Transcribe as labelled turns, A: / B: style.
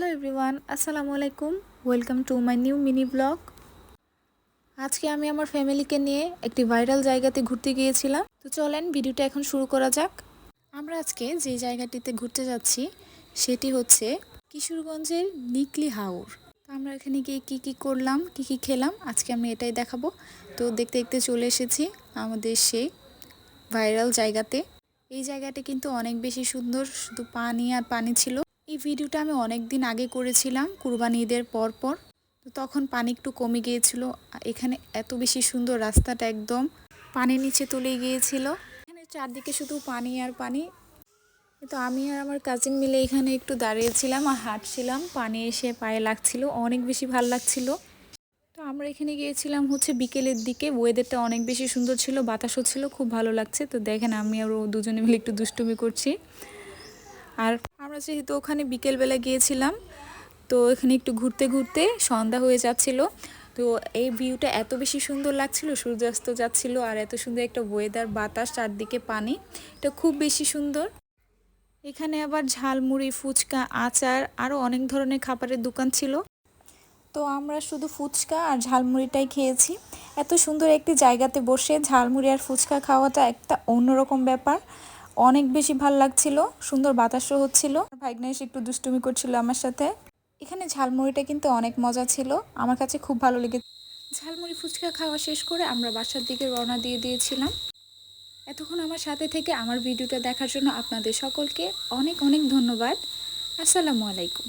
A: Hello everyone, আসসালামু আলাইকুম। Welcome to my new mini blog. আজকে আমি আমার ফ্যামিলিকে নিয়ে একটি ভাইরাল জায়গাতে ঘুরতে গিয়েছিলাম। তো চলেন ভিডিওটা এখন শুরু করা যাক। আমরা আজকে যে জায়গাটিতে ঘুরতে যাচ্ছি সেটি হচ্ছে কিশোরগঞ্জের নিকলি হাওর। তো আমরা এখানে গিয়ে কী করলাম, কী খেলাম, আজকে আমি এটাই দেখাবো। তো দেখতে দেখতে চলে এসেছি আমাদের সেই ভাইরাল জায়গাতে। এই জায়গাটা কিন্তু অনেক বেশি সুন্দর, শুধু পানি আর পানি ছিল। এই ভিডিওটা আমি অনেক দিন আগে করেছিলাম, কুরবানি ঈদের পর। তো তখন পানি একটু কমে গিয়েছিল। এখানে এত বেশি সুন্দর, রাস্তাটা একদম পানির নিচে তলিয়ে গিয়েছিল। এখানে চারদিকে শুধু পানি আর পানি। তো আমি আর আমার কাজিন মিলে এখানে একটু দাঁড়িয়েছিলাম আর হাঁটছিলাম, পানি এসে পায়ে লাগছিল, অনেক বেশি ভালো লাগছিল। তো আমরা এখানে গিয়েছিলাম হচ্ছে বিকেলের দিকে, ওয়েদারটা অনেক বেশি সুন্দর ছিল, বাতাসও ছিল, খুব ভালো লাগছে। তো দেখেন আমি আর ও দুজনে মিলে একটু দুষ্টুমি করছি। আর আমরা যেহেতু ওখানে বিকেলবেলা গিয়েছিলাম, তো এখানে একটু ঘুরতে ঘুরতে সন্ধ্যা হয়ে যাচ্ছিল। তো এই ভিউটা এত বেশি সুন্দর লাগছিল, সূর্যাস্ত যাচ্ছিল আর এত সুন্দর একটা ওয়েদার, বাতাস, চারদিকে পানি, এটা খুব বেশি সুন্দর। এখানে আবার ঝালমুড়ি, ফুচকা, আচার আরও অনেক ধরনের খাবারের দোকান ছিল। তো আমরা শুধু ফুচকা আর ঝালমুড়িটাই খেয়েছি। এত সুন্দর একটি জায়গাতে বসে ঝালমুড়ি আর ফুচকা খাওয়াটা একটা অন্যরকম ব্যাপার, অনেক বেশি ভাল লাগছিল, সুন্দর বাতাসও হচ্ছিল। ভাগ্নে এসে একটু দুষ্টুমি করছিল আমার সাথে। এখানে ঝালমুড়িটা কিন্তু অনেক মজা ছিল, আমার কাছে খুব ভালো লেগেছে। ঝালমুড়ি ফুচকা খাওয়া শেষ করে আমরা বাসার দিকে রওনা দিয়ে দিয়েছিলাম। এতক্ষণ আমার সাথে থেকে আমার ভিডিওটা দেখার জন্য আপনাদের সকলকে অনেক অনেক ধন্যবাদ। আসসালামু আলাইকুম।